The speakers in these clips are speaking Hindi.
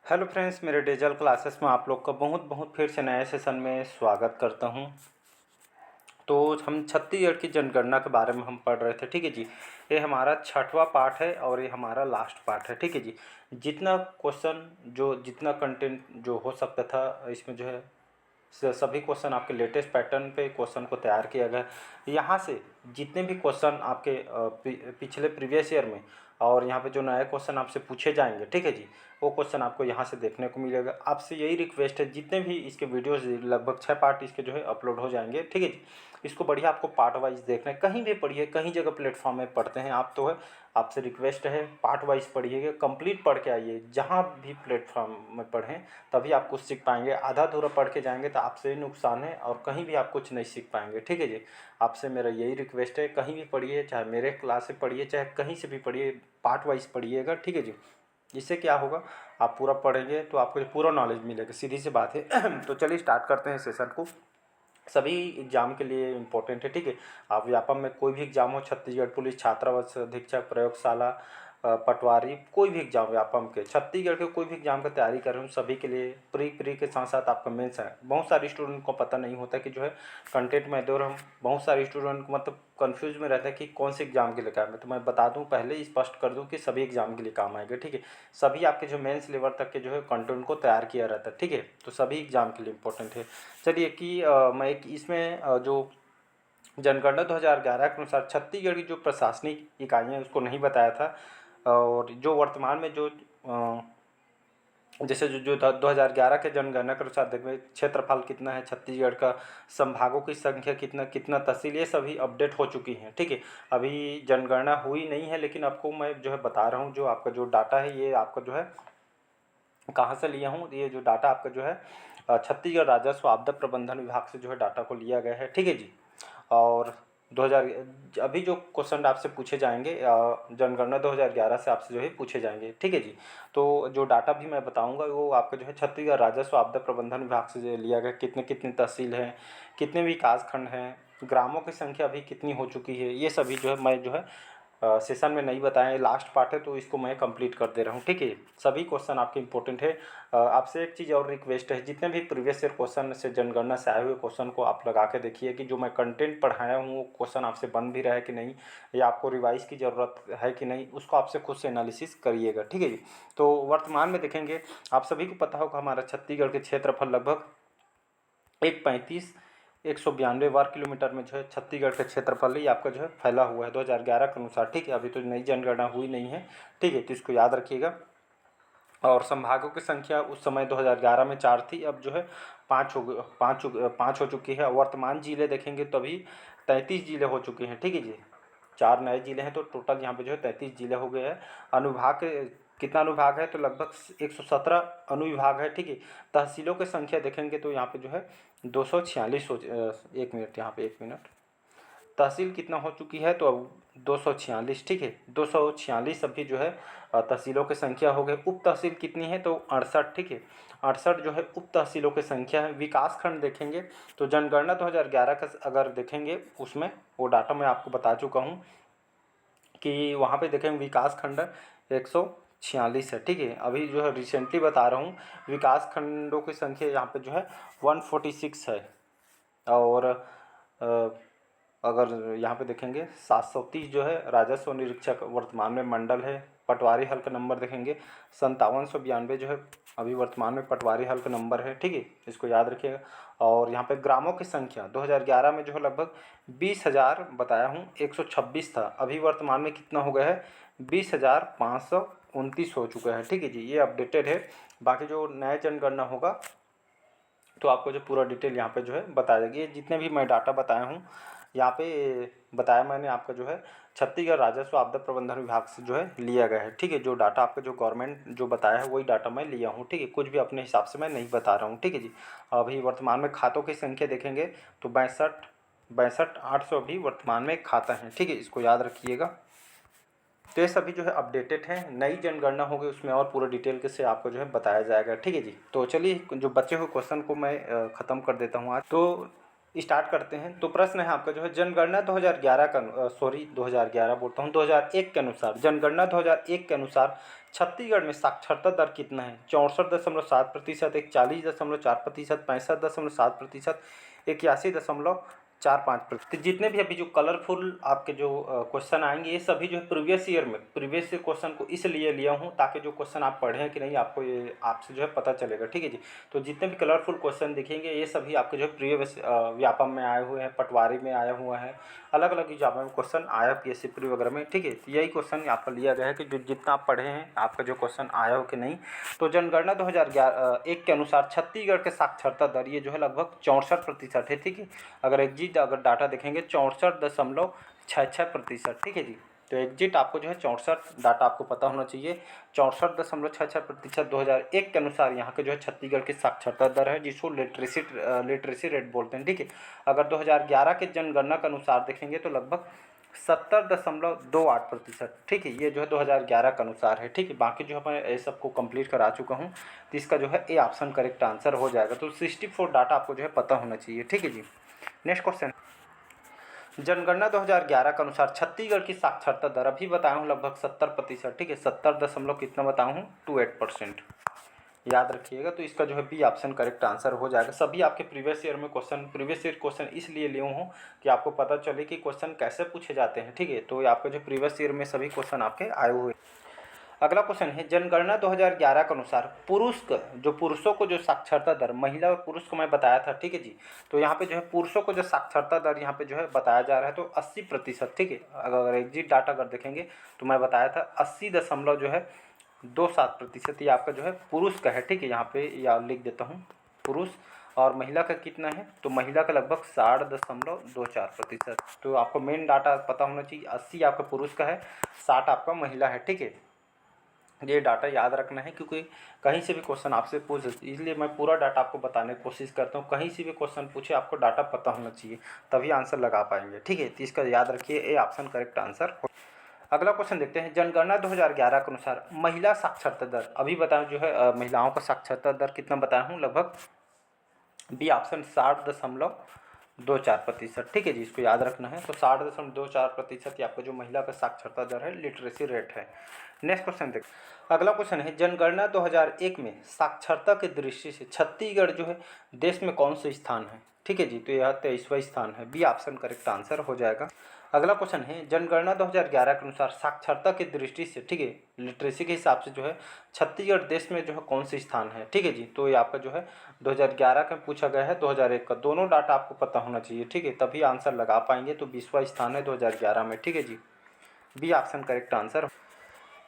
हेलो फ्रेंड्स, मेरे डिजिटल क्लासेस में आप लोग का बहुत बहुत फिर से नए सेशन में स्वागत करता हूं। तो हम छत्तीसगढ़ की जनगणना के बारे में हम पढ़ रहे थे। ठीक है जी, ये हमारा छठवां पार्ट है और ये हमारा लास्ट पार्ट है। ठीक है जी, जितना क्वेश्चन जो जितना कंटेंट जो हो सकता था इसमें जो है सभी क्वेश्चन आपके लेटेस्ट पैटर्न पे क्वेश्चन को तैयार किया गया। यहाँ से जितने भी क्वेश्चन आपके पिछले प्रीवियस ईयर में और यहाँ पे जो नए क्वेश्चन आपसे पूछे जाएंगे, ठीक है जी, वो क्वेश्चन आपको यहाँ से देखने को मिलेगा। आपसे यही रिक्वेस्ट है, जितने भी इसके वीडियोस लगभग 6 पार्ट इसके जो है अपलोड हो जाएंगे। ठीक है जी, इसको बढ़िया आपको पार्ट वाइज देखना है। कहीं भी पढ़िए, कहीं जगह प्लेटफॉर्म में पढ़ते हैं आप तो है, आपसे रिक्वेस्ट है पार्ट वाइज पढ़िएगा, कंप्लीट पढ़ के आइए। जहाँ भी प्लेटफॉर्म में पढ़ें तभी आप कुछ सीख पाएंगे। आधा अधूरा पढ़ के जाएंगे तो आपसे ही नुकसान है और कहीं भी आप कुछ नहीं सीख पाएंगे। ठीक है जी, आपसे मेरा यही रिक्वेस्ट है, कहीं भी पढ़िए, चाहे मेरे क्लास से पढ़िए चाहे कहीं से भी पढ़िए, पार्ट वाइज पढ़िएगा। ठीक है जी, इससे क्या होगा, आप पूरा पढ़ेंगे तो आपको पूरा नॉलेज मिलेगा, सीधी सी बात है। तो चलिए स्टार्ट करते हैं सेशन को। सभी एग्जाम के लिए इम्पोर्टेंट है। ठीक है, आप व्यापम में कोई भी एग्जाम हो, छत्तीसगढ़ पुलिस छात्रावास अधीक्षक प्रयोगशाला पटवारी, कोई भी एग्जाम व्यापम के छत्तीसगढ़ के कोई भी एग्जाम का तैयारी कर रहे हो, सभी के लिए प्री के साथ साथ आपका मेंस है। बहुत सारे स्टूडेंट को पता नहीं होता कि जो है कंटेंट में दे रहा हूँ, बहुत सारे स्टूडेंट को मतलब कंफ्यूज में रहता है कि कौन से एग्जाम के लिए काम है। तो मैं बता दूं, पहले स्पष्ट कर दूं कि सभी एग्जाम के लिए काम आएगा। ठीक है, सभी आपके जो मेंस लेवल तक के जो है कंटेंट को तैयार किया रहता है। ठीक है, तो सभी एग्जाम के लिए इम्पोर्टेंट है। चलिए कि मैं एक इसमें जो जनगणना 2011 के अनुसार छत्तीसगढ़ की जो प्रशासनिक इकाइयाँ हैं उसको नहीं बताया था। और जो वर्तमान में जो जैसे जो जो 2011 के जनगणना के अनुसार देखें, क्षेत्रफल कितना है छत्तीसगढ़ का, संभागों की संख्या कितना कितना तहसील, ये सभी अपडेट हो चुकी हैं। ठीक है, अभी जनगणना हुई नहीं है, लेकिन आपको मैं जो है बता रहा हूँ, जो आपका जो डाटा है ये आपका जो है कहाँ से लिया हूँ, ये जो डाटा आपका जो है छत्तीसगढ़ राजस्व आपदा प्रबंधन विभाग से जो है डाटा को लिया गया है। ठीक है जी, और 2000 अभी जो क्वेश्चन आपसे पूछे जाएंगे जनगणना 2011 से आपसे जो है पूछे जाएंगे। ठीक है जी, तो जो डाटा भी मैं बताऊंगा वो आपका जो है छत्तीसगढ़ राजस्व आपदा प्रबंधन विभाग से जो लिया गया, कितने कितने तहसील हैं, कितने विकास खंड हैं, ग्रामों की संख्या अभी कितनी हो चुकी है, ये सभी जो है मैं जो है सेशन में नहीं बताएं, लास्ट पार्ट है तो इसको मैं कंप्लीट कर दे रहा हूँ। ठीक है, सभी क्वेश्चन आपके इंपॉर्टेंट है। आपसे एक चीज़ और रिक्वेस्ट है, जितने भी प्रीवियस ईयर क्वेश्चन से जनगणना से आए हुए क्वेश्चन को आप लगा के देखिए कि जो मैं कंटेंट पढ़ाया हूँ वो क्वेश्चन आपसे बन भी रहा है कि नहीं, या आपको रिवाइज की ज़रूरत है कि नहीं, उसको आपसे खुद से एनालिसिस करिएगा। ठीक है जी, तो वर्तमान में देखेंगे, आप सभी को पता होगा हमारा छत्तीसगढ़ के क्षेत्रफल लगभग 192 वर्ग किलोमीटर में जो है छत्तीसगढ़ का क्षेत्रफल ही आपका जो है फैला हुआ है 2011 के अनुसार। ठीक है, अभी तो नई जनगणना हुई नहीं है। ठीक है, तो इसको याद रखिएगा। और संभागों की संख्या उस समय 2011 में 4 थी, अब जो है 5 हो चुकी है। वर्तमान जिले देखेंगे तो अभी 33 जिले हो चुके हैं। ठीक है जी, 4 नए जिले हैं तो टोटल यहाँ पे जो है 33 जिले हो गए हैं। अनुभाग के कितना अनुभाग है, तो लगभग 117 अनुविभाग है। ठीक है, तहसीलों की संख्या देखेंगे तो यहाँ पे जो है 246 हो, एक मिनट, यहाँ पे एक मिनट, तहसील कितना हो चुकी है, तो अब 246। ठीक है, 246 अभी जो है तहसीलों की संख्या हो गई। उप तहसील कितनी है, तो 68। ठीक है, 68 जो है उप तहसीलों की संख्या है। विकास खंड देखेंगे तो जनगणना 2011 का अगर देखेंगे उसमें वो डाटा मैं आपको बता चुका हूँ कि वहाँ पे देखेंगे विकास खंड 146 है। ठीक है, अभी जो है रिसेंटली बता रहा हूँ, विकास खंडों की संख्या यहाँ पे जो है 146 है। और अगर यहाँ पे देखेंगे 730 जो है राजस्व निरीक्षक वर्तमान में मंडल है। पटवारी हल का नंबर देखेंगे 5792 जो है अभी वर्तमान में पटवारी हल का नंबर है। ठीक है, इसको याद रखिएगा। और यहाँ पे ग्रामों की संख्या 2011 में जो है लगभग 20,000 बताया हूँ, 126 था, अभी वर्तमान में कितना हो गया है, 20,529 हो चुका है। ठीक है जी, ये अपडेटेड है। बाकी जो नया जनगणना होगा तो आपको जो पूरा डिटेल यहाँ पे जो है बताया जाएगी। ये जितने भी मैं डाटा बताया हूँ यहाँ पे बताया मैंने आपका जो है छत्तीसगढ़ राजस्व आपदा प्रबंधन विभाग से जो है लिया गया है। ठीक है, जो डाटा आपका जो गवर्नमेंट जो बताया है वही डाटा मैं लिया हूँ। ठीक है, कुछ भी अपने हिसाब से मैं नहीं बता रहा हूँ। ठीक है जी, अभी वर्तमान में खातों की संख्या देखेंगे तो 62,800 अभी वर्तमान में खाता है। ठीक है, इसको याद रखिएगा। तो ये सभी जो है अपडेटेड हैं। नई जनगणना होगी उसमें और पूरा डिटेल के से आपको जो है बताया जाएगा। ठीक है जी, तो चलिए जो बचे हुए क्वेश्चन को मैं ख़त्म कर देता हूँ आज। तो स्टार्ट करते हैं। तो प्रश्न है आपका जो है जनगणना 2011 का 2011 बोलता हूँ 2001 के अनुसार, जनगणना 2001 के अनुसार छत्तीसगढ़ में साक्षरता दर कितना है? 64.7%, 41.4%, 65.7%, 81.45%। जितने भी अभी जो कलरफुल आपके जो क्वेश्चन आएंगे ये सभी जो है प्रीवियस ईयर में, प्रीवियस ईयर क्वेश्चन को इसलिए लिया हूँ ताकि जो क्वेश्चन आप पढ़ें कि नहीं आपको ये आपसे जो है पता चलेगा, ठीक है जी। तो जितने भी कलरफुल क्वेश्चन दिखेंगे ये सभी आपके जो है प्रीवियस व्यापम में आए हुए हैं, पटवारी में आया हुआ है, अलग अलग एग्जाम में क्वेश्चन आया पीएससी प्री वगैरह में, ठीक है। तो यही क्वेश्चन आपका लिया गया है कि जो जितना आप पढ़े हैं आपका जो क्वेश्चन आया हो कि नहीं। तो जनगणना 2001 के अनुसार छत्तीसगढ़ के साक्षरता दर ये जो है लगभग 64% है, ठीक है। अगर एग्जिट अगर डाटा देखेंगे 64.66%, ठीक है जी। तो एग्जिट आपको जो है 64 डाटा आपको पता होना चाहिए। 64.66% 2001 के अनुसार यहाँ के जो है छत्तीसगढ़ की साक्षरता दर है, जिसको लिटरेसी रेट बोलते हैं, ठीक है। अगर 2011 के जनगणना के अनुसार देखेंगे तो लगभग 70.28%, ठीक है। ये जो है 2011 के अनुसार है, ठीक है। बाकी जो है मैं ये सबको कंप्लीट करा चुका हूँ, तो इसका जो है ए ऑप्शन करेक्ट आंसर हो जाएगा। तो 64 डाटा आपको जो है पता होना चाहिए, ठीक है जी। नेक्स्ट क्वेश्चन, जनगणना 2011 के अनुसार छत्तीसगढ़ की साक्षरता दर अभी बताया हूँ लगभग 70%, ठीक है। 70 दशमलव कितना बताया हूँ 28%, याद रखिएगा। तो इसका जो है बी ऑप्शन करेक्ट आंसर हो जाएगा। सभी आपके प्रीवियस ईयर में क्वेश्चन, प्रीवियस ईयर क्वेश्चन इसलिए लिए हूँ कि आपको पता चले कि क्वेश्चन कैसे पूछे जाते हैं, ठीक है। तो ये आपके जो प्रीवियस ईयर में सभी क्वेश्चन आपके आए हुए। अगला क्वेश्चन है जनगणना 2011 के अनुसार पुरुष का जो पुरुषों को जो साक्षरता दर, महिला और पुरुष को मैं बताया था, ठीक है जी। तो यहाँ पे जो है पुरुषों को जो साक्षरता दर यहाँ पे जो है बताया जा रहा है तो 80%, ठीक है। अगर एग्जिट डाटा अगर देखेंगे तो मैं बताया था 80 दशमलव जो है 27%, ये आपका जो है पुरुष का है, ठीक है। यहाँ पे या लिख देता हूँ पुरुष। और महिला का कितना है? तो महिला का लगभग 60.24%। तो आपको मेन डाटा पता होना चाहिए, 80 आपका पुरुष का है, 60 आपका महिला है, ठीक है। ये डाटा याद रखना है क्योंकि कहीं से भी क्वेश्चन आपसे पूछ सकते, इसलिए मैं पूरा डाटा आपको बताने की कोशिश करता हूँ। कहीं से भी क्वेश्चन पूछे आपको डाटा पता होना चाहिए, तभी आंसर लगा पाएंगे, ठीक है। तो इसका याद रखिए, ए ऑप्शन करेक्ट आंसर। अगला क्वेश्चन देखते हैं जनगणना 2011 के अनुसार महिला साक्षरता दर अभी बताएं जो है महिलाओं का साक्षरता दर कितना बताया हूँ, लगभग बी ऑप्शन 60.24%, ठीक है जी। इसको याद रखना है। तो 60.24% आपका जो महिला का साक्षरता दर है, लिटरेसी रेट है। नेक्स्ट क्वेश्चन देख, अगला क्वेश्चन है जनगणना 2001 में साक्षरता की दृष्टि से छत्तीसगढ़ जो है देश में कौन से स्थान है, ठीक है जी। तो यह 23वां स्थान है, बी ऑप्शन करेक्ट आंसर हो जाएगा। अगला क्वेश्चन है जनगणना 2011 के अनुसार साक्षरता की दृष्टि से, ठीक है, लिटरेसी के हिसाब से जो है छत्तीसगढ़ देश में जो है कौन से स्थान है, ठीक है जी। तो ये आपका जो है 2011 का पूछा गया है, 2001 का, दोनों डाटा आपको पता होना चाहिए, ठीक है, तभी आंसर लगा पाएंगे। तो 20वां स्थान है 2011 में, ठीक है जी। B option correct answer.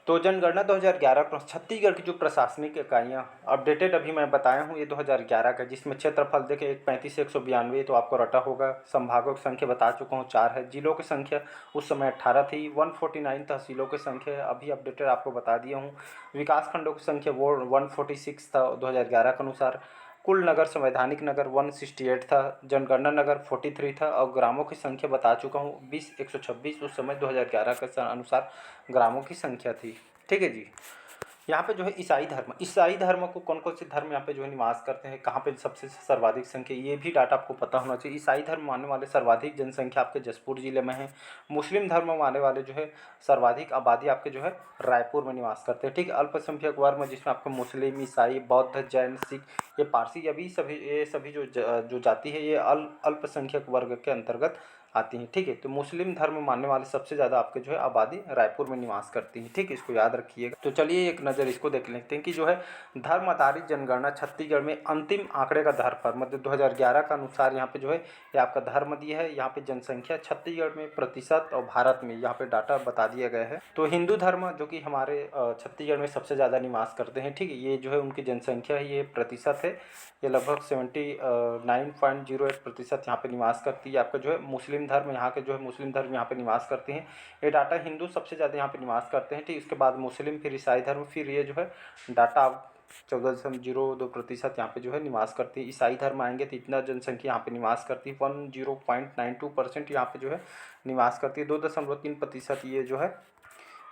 तो जनगणना 2011 पर छत्तीसगढ़ की जो प्रशासनिक इकाइयाँ अपडेटेड अभी मैं बताया हूँ ये 2011 का, जिसमें क्षेत्रफल देखे 135,192, तो आपको रटा होगा। संभागों की संख्या बता चुका हूँ 4 है। जिलों की संख्या उस समय 18 थी। 149 तहसीलों की संख्या अभी अपडेटेड आपको बता दिया हूँ। विकास खंडों की संख्या वो 146 था 2011 के अनुसार। कुल नगर संवैधानिक नगर 168 था, जनगणना नगर 43 था, और ग्रामों की संख्या बता चुका हूँ 20,126 उस समय 2011 के अनुसार ग्रामों की संख्या थी, ठीक है जी। यहाँ पे जो है ईसाई धर्म को कौन कौन से धर्म यहाँ पे जो है निवास करते हैं, कहाँ पे सबसे सर्वाधिक संख्या, ये भी डाटा आपको पता होना चाहिए। ईसाई धर्म मानने वाले सर्वाधिक जनसंख्या आपके जसपुर जिले में है। मुस्लिम धर्म मानने वाले जो है सर्वाधिक आबादी आपके जो है रायपुर में निवास करते हैं, ठीक है। अल्पसंख्यक वर्ग में जिसमें आपको मुस्लिम, ईसाई, बौद्ध, जैन, सिख, ये पारसी, ये सभी जो जाति है ये अल्पसंख्यक वर्ग के अंतर्गत आती हैं, ठीक है। तो मुस्लिम धर्म मानने वाले सबसे ज़्यादा आपके जो है आबादी रायपुर में निवास करती है, ठीक है, इसको याद रखिएगा। तो चलिए एक नज़र इसको देख लेते हैं कि जो है धर्म आधारित जनगणना छत्तीसगढ़ में अंतिम आंकड़े का आधार पर, मतलब 2011 का अनुसार यहाँ पे जो है ये आपका धर्म दिया है, यहाँ पे जनसंख्या छत्तीसगढ़ में प्रतिशत और भारत में यहाँ पे डाटा बता दिया गया है। तो हिंदू धर्म जो कि हमारे छत्तीसगढ़ में सबसे ज़्यादा निवास करते हैं, ठीक है, ये जो है उनकी जनसंख्या है, ये प्रतिशत है, ये लगभग 79.08% यहाँ पे निवास करती है। आपका जो है मुस्लिम धर्म, यहाँ के जो है मुस्लिम धर्म यहाँ पे निवास करते हैं। ये डाटा हिंदू सबसे ज़्यादा यहाँ पे निवास करते हैं, ठीक। उसके बाद मुस्लिम, फिर ईसाई धर्म, फिर ये जो है डाटा 14.02% यहाँ पे जो है निवास करती है। ईसाई धर्म आएंगे तो इतना जनसंख्या यहाँ पे निवास करती है, 10.92% यहाँ पे जो है निवास करती है। 2.3%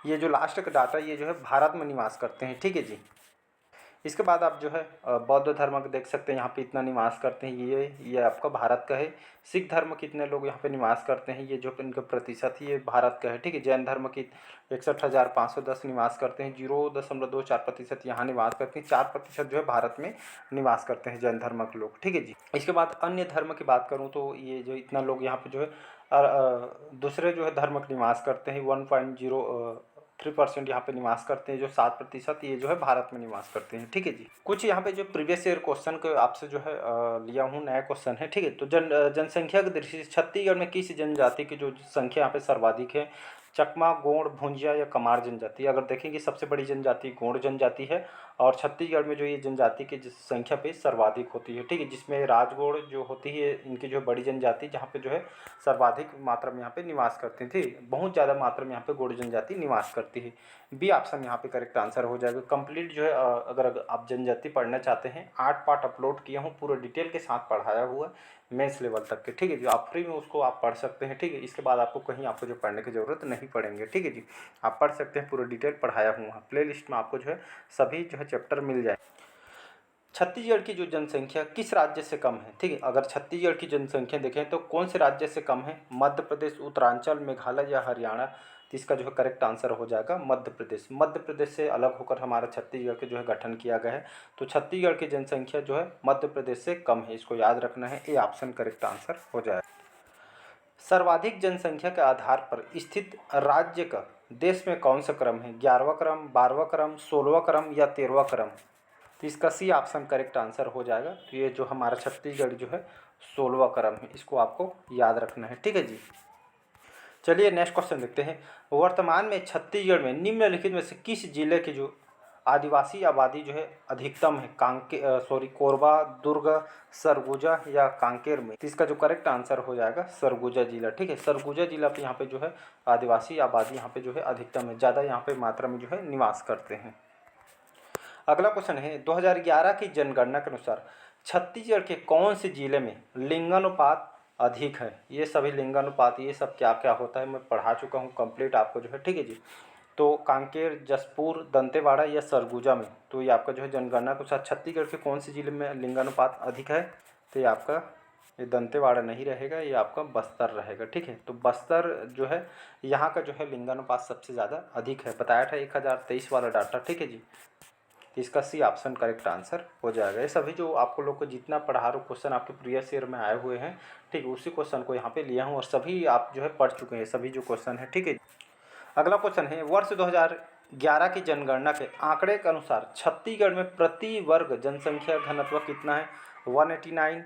ये जो लास्ट का डाटा ये जो है भारत में निवास करते हैं, ठीक है जी। इसके बाद आप जो है बौद्ध धर्म का देख सकते हैं, यहाँ पे इतना निवास करते हैं, ये आपका भारत का है। सिख धर्म कितने लोग यहाँ पे निवास करते हैं, ये जो इनका प्रतिशत है ये भारत का है, ठीक है। जैन धर्म की 61,510 निवास करते हैं, 0.24% यहाँ निवास करते हैं, 4% जो है भारत में निवास करते हैं जैन धर्म के लोग, ठीक है जी। इसके बाद अन्य धर्म की बात करूँ तो ये जो इतना लोग यहाँ पे जो है दूसरे जो है धर्म के निवास करते हैं, 1.03% यहाँ पे निवास करते हैं, जो 7% ये जो है भारत में निवास करते हैं, ठीक है जी। कुछ यहाँ पे जो प्रीवियस ईयर क्वेश्चन को आपसे जो है लिया हूँ, नया क्वेश्चन है, ठीक है। तो जनसंख्या की दृष्टि से छत्तीसगढ़ में किस जनजाति की जो संख्या यहाँ पे सर्वाधिक है? चकमा, गोंड, भुंजिया या कमार जनजाति। अगर देखेंगे सबसे बड़ी जनजाति गोंड जनजाति है, और छत्तीसगढ़ में जो ये जनजाति की संख्या पे सर्वाधिक होती है, ठीक है। जिसमें राजगोड़ जो होती है इनकी जो बड़ी जनजाति, जहाँ पे जो है सर्वाधिक मात्रा में यहाँ पे निवास करती थी, बहुत ज़्यादा मात्रा में यहाँ पे गोंड जनजाति निवास करती है। बी ऑप्शन यहाँ पे करेक्ट आंसर हो जाएगा। कंप्लीट जो है अगर आप जनजाति पढ़ना चाहते हैं, 8 पार्ट अपलोड किया हूँ, पूरे डिटेल के साथ पढ़ाया हुआ मेंस लेवल तक के, ठीक है जी। आप फ्री में उसको आप पढ़ सकते हैं, ठीक है। इसके बाद आपको कहीं आपको जो पढ़ने की ज़रूरत नहीं पड़ेंगे, ठीक है जी। आप पढ़ सकते हैं, पूरा डिटेल पढ़ाया हुआ प्ले लिस्ट में आपको जो है सभी जो है चैप्टर मिल जाए। छत्तीसगढ़ की जो जनसंख्या किस राज्य से कम है, ठीक है। अगर छत्तीसगढ़ की जनसंख्या देखें तो कौन से राज्य से कम है? मध्य प्रदेश, उत्तरांचल, मेघालय या हरियाणा। तो इसका जो है करेक्ट आंसर हो जाएगा मध्य प्रदेश। मध्य प्रदेश से अलग होकर हमारा छत्तीसगढ़ के जो है गठन किया गया है, तो छत्तीसगढ़ की जनसंख्या जो है मध्य प्रदेश से कम है, इसको याद रखना है। ए ऑप्शन करेक्ट आंसर हो जाएगा। सर्वाधिक जनसंख्या के आधार पर स्थित राज्य का देश में कौन सा क्रम है? 11वां क्रम, 12वां क्रम, 16वां क्रम या 13वां क्रम। तो इसका सी ऑप्शन करेक्ट आंसर हो जाएगा। तो ये जो हमारा छत्तीसगढ़ जो है 16वां क्रम है, इसको आपको याद रखना है, ठीक है जी। चलिए नेक्स्ट क्वेश्चन देखते हैं। वर्तमान में छत्तीसगढ़ में निम्नलिखित में से किस जिले की जो आदिवासी आबादी जो है अधिकतम है? कोरबा, दुर्ग, सरगुजा या कांकेर में। तो इसका जो करेक्ट आंसर हो जाएगा सरगुजा जिला, ठीक है। सरगुजा जिला पे यहाँ पे जो है आदिवासी आबादी यहाँ पे जो है अधिकतम है, ज़्यादा यहाँ पे मात्रा में जो है निवास करते हैं। अगला क्वेश्चन है 2011 की जनगणना के अनुसार छत्तीसगढ़ के कौन से जिले में लिंगानुपात अधिक है? ये सभी लिंगानुपात ये सब क्या क्या होता है मैं पढ़ा चुका हूँ कंप्लीट आपको जो है, ठीक है जी। तो कांकेर, जसपुर, दंतेवाड़ा या सरगुजा में। तो ये आपका जो है जनगणना के अनुसार छत्तीसगढ़ के कौन से जिले में लिंगानुपात अधिक है? तो ये आपका ये दंतेवाड़ा नहीं रहेगा, ये आपका बस्तर रहेगा, ठीक है। तो बस्तर जो है यहाँ का जो है लिंगानुपात सबसे ज़्यादा अधिक है, बताया था 1023 वाला डाटा, ठीक है जी। तो इसका सी ऑप्शन करेक्ट आंसर हो जाएगा। ये सभी जो आपको लोग को जितना पढ़ा रहा हूँ क्वेश्चन आपके प्रीवियस ईयर में आए हुए हैं, ठीक है, उसी क्वेश्चन को यहाँ पे लिया हूँ और सभी आप जो है पढ़ चुके हैं सभी जो क्वेश्चन है, ठीक है। अगला क्वेश्चन है वर्ष 2011 की जनगणना के आंकड़े के अनुसार छत्तीसगढ़ में प्रति वर्ग जनसंख्या घनत्व कितना है? 189,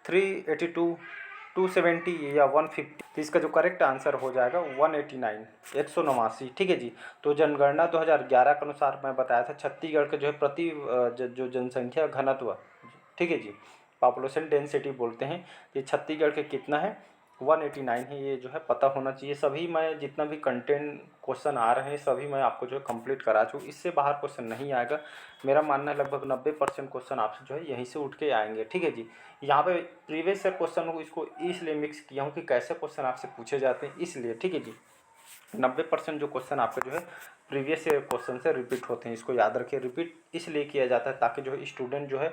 382, 270 या 150। तो इसका जो करेक्ट आंसर हो जाएगा 189, 189, ठीक है जी। तो जनगणना 2011 के अनुसार मैं बताया था छत्तीसगढ़ के जो है प्रति जो जनसंख्या घनत्व, ठीक है जी, पॉपुलेशन डेंसिटी बोलते हैं, ये छत्तीसगढ़ के कितना है? 189 है, ये जो है पता होना चाहिए। सभी मैं जितना भी कंटेंट क्वेश्चन आ रहे हैं सभी मैं आपको जो है कंप्लीट करा चुका, इससे बाहर क्वेश्चन नहीं आएगा। मेरा मानना है लगभग 90% क्वेश्चन आपसे जो है यहीं से उठ के आएंगे, ठीक है जी। यहाँ पे प्रीवियस ईयर क्वेश्चन को इसको इसलिए मिक्स किया हूँ कि कैसे क्वेश्चन आपसे पूछे जाते हैं, इसलिए, ठीक है जी। 90% जो क्वेश्चन आपके जो है प्रीवियस ईयर क्वेश्चन से रिपीट होते हैं, इसको याद रखिए। रिपीट इसलिए किया जाता है ताकि जो है स्टूडेंट जो है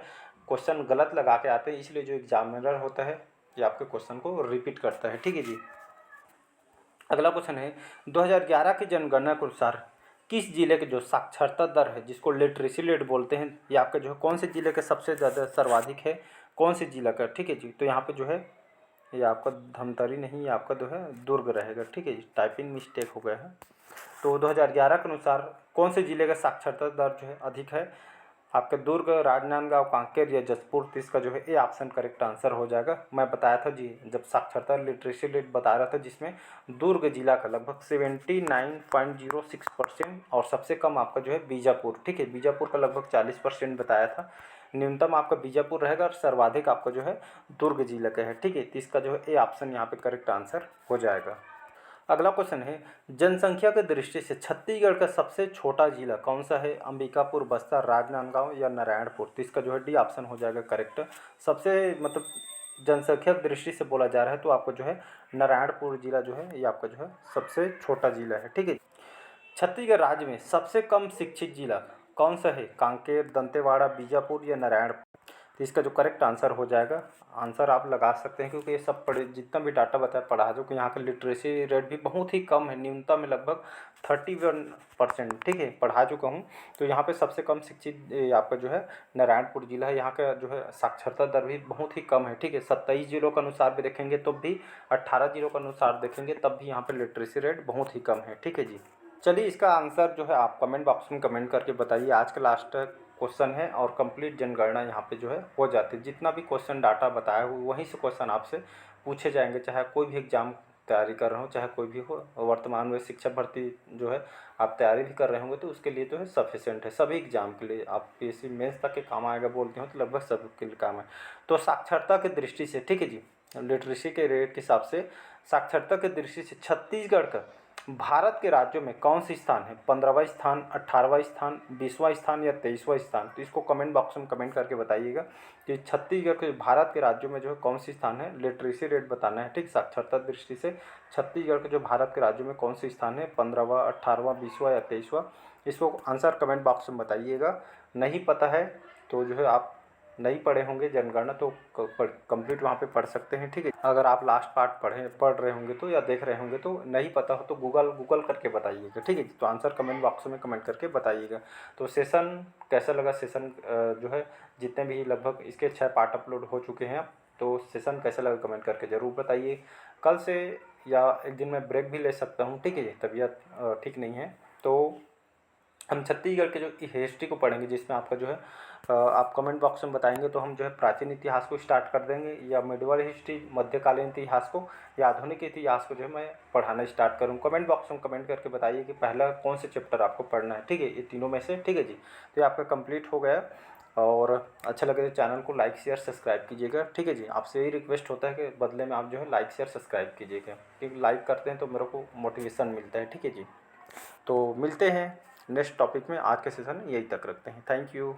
क्वेश्चन गलत लगा के आते हैं, इसलिए जो एग्जामिनर होता है ये आपके क्वेश्चन को रिपीट करता है, ठीक है जी। अगला क्वेश्चन है 2011 की जनगणना के अनुसार किस जिले के जो साक्षरता दर है, जिसको लिटरेसी रेट बोलते हैं, ये आपके जो है कौन से जिले के सबसे ज़्यादा सर्वाधिक है, कौन से जिला का, ठीक है जी। तो यहाँ पे जो है ये आपका धमतरी नहीं, ये आपका जो है दुर्ग रहेगा, ठीक है जी, टाइपिंग मिस्टेक हो गया है। तो 2011 के अनुसार कौन से जिले का साक्षरता दर जो है अधिक है? आपके दुर्ग, राजनांदगांव, कांकेर या जसपुर। तो इसका जो है ए ऑप्शन करेक्ट आंसर हो जाएगा। मैं बताया था जी जब साक्षरता लिटरेसी रेट बता रहा था, जिसमें दुर्ग जिला का लगभग 79.06% और सबसे कम आपका जो है बीजापुर, ठीक है, बीजापुर का लगभग 40% बताया था। न्यूनतम आपका बीजापुर रहेगा और सर्वाधिक आपका जो है दुर्ग जिला का है, ठीक है। तो इसका जो है ए ऑप्शन यहाँ पे करेक्ट आंसर हो जाएगा। अगला क्वेश्चन है जनसंख्या की दृष्टि से छत्तीसगढ़ का सबसे छोटा जिला कौन सा है? अंबिकापुर, बस्तर, राजनांदगांव या नारायणपुर। तो इसका जो है डी ऑप्शन हो जाएगा करेक्ट। सबसे मतलब जनसंख्या की दृष्टि से बोला जा रहा है तो आपको जो है नारायणपुर जिला जो है ये आपका जो है सबसे छोटा जिला है, ठीक है। छत्तीसगढ़ राज्य में सबसे कम शिक्षित जिला कौन सा है, कांकेर, दंतेवाड़ा, बीजापुर या नारायण? तो इसका जो करेक्ट आंसर हो जाएगा, आंसर आप लगा सकते हैं क्योंकि ये सब पढ़े जितना भी डाटा बताया पढ़ा जो कि यहाँ का लिटरेसी रेट भी बहुत ही कम है, न्यूनतम में लगभग 31%, ठीक है, पढ़ा चुका हूँ। तो यहाँ पे सबसे कम शिक्षित आपका जो है नारायणपुर जिला है। यहाँ का जो है साक्षरता दर भी बहुत ही कम है, ठीक है। 27 जिलों के अनुसार भी देखेंगे तो भी, 18 जिलों के अनुसार देखेंगे तब भी यहाँ पे लिटरेसी रेट बहुत ही कम है, ठीक है जी। चलिए इसका आंसर जो है आप कमेंट बॉक्स में कमेंट करके बताइए। आज का लास्ट क्वेश्चन है और कंप्लीट जनगणना यहाँ पे जो है हो जाती है। जितना भी क्वेश्चन डाटा बताया हुआ वहीं से क्वेश्चन आपसे पूछे जाएंगे, चाहे कोई भी एग्जाम तैयारी कर रहे हो, चाहे कोई भी हो। वर्तमान में शिक्षक भर्ती जो है आप तैयारी भी कर रहे होंगे तो उसके लिए तो है सफिशेंट है, सभी एग्जाम के लिए। आप पीएससी मेंस तक के काम आएगा बोलते हो तो लगभग सबके लिए काम है। तो साक्षरता की दृष्टि से, ठीक है जी, लिटरेसी के रेट के हिसाब से साक्षरता की दृष्टि से छत्तीसगढ़ का भारत के राज्यों में कौन सी स्थान है? 15वां स्थान, 18वां स्थान, 20वां स्थान या 23वां स्थान? तो इसको कमेंट बॉक्स में कमेंट करके बताइएगा कि छत्तीसगढ़ के भारत के राज्यों में जो है कौन सी स्थान है। लिटरेसी रेट बताना है, ठीक, साक्षरता दृष्टि से छत्तीसगढ़ के जो भारत के राज्यों में कौन सी स्थान है, 15वां, 18वां, 20वां या 23वां? इसको आंसर कमेंट बॉक्स में बताइएगा। नहीं पता है तो जो है आप नहीं पढ़े होंगे जनगणना तो कंप्लीट वहाँ पे पढ़ सकते हैं, ठीक है। अगर आप लास्ट पार्ट पढ़ रहे होंगे तो या देख रहे होंगे तो नहीं पता हो तो गूगल करके बताइएगा, ठीक है। तो आंसर कमेंट बॉक्स में कमेंट करके बताइएगा। तो सेशन कैसा लगा, सेशन जो है जितने भी लगभग इसके 6 पार्ट अपलोड हो चुके हैं अब, तो सेशन कैसा लगा कमेंट करके ज़रूर बताइए। कल से या एक दिन मैं ब्रेक भी ले सकता हूँ, ठीक है, तबीयत ठीक नहीं है। तो हम छत्तीसगढ़ के जो हिस्ट्री को पढ़ेंगे जिसमें आपका जो है आप कमेंट बॉक्स में बताएंगे तो हम जो है प्राचीन इतिहास को स्टार्ट कर देंगे, या मिडिवल हिस्ट्री मध्यकालीन इतिहास को, या आधुनिक इतिहास को जो है मैं पढ़ाना स्टार्ट करूँ। कमेंट बॉक्स में कमेंट करके बताइए कि पहला कौन से चैप्टर आपको पढ़ना है, ठीक है, ये तीनों में से, ठीक है जी। तो ये आपका कंप्लीट हो गया और अच्छा लगे तो चैनल को लाइक शेयर सब्सक्राइब कीजिएगा, ठीक है जी। आपसे यही रिक्वेस्ट होता है कि बदले में आप जो है लाइक शेयर सब्सक्राइब कीजिएगा, क्योंकि लाइक करते हैं तो मेरे को मोटिवेशन मिलता है, ठीक है जी। तो मिलते हैं नेक्स्ट टॉपिक में। आज के सेशन यही तक रखते हैं। Thank you.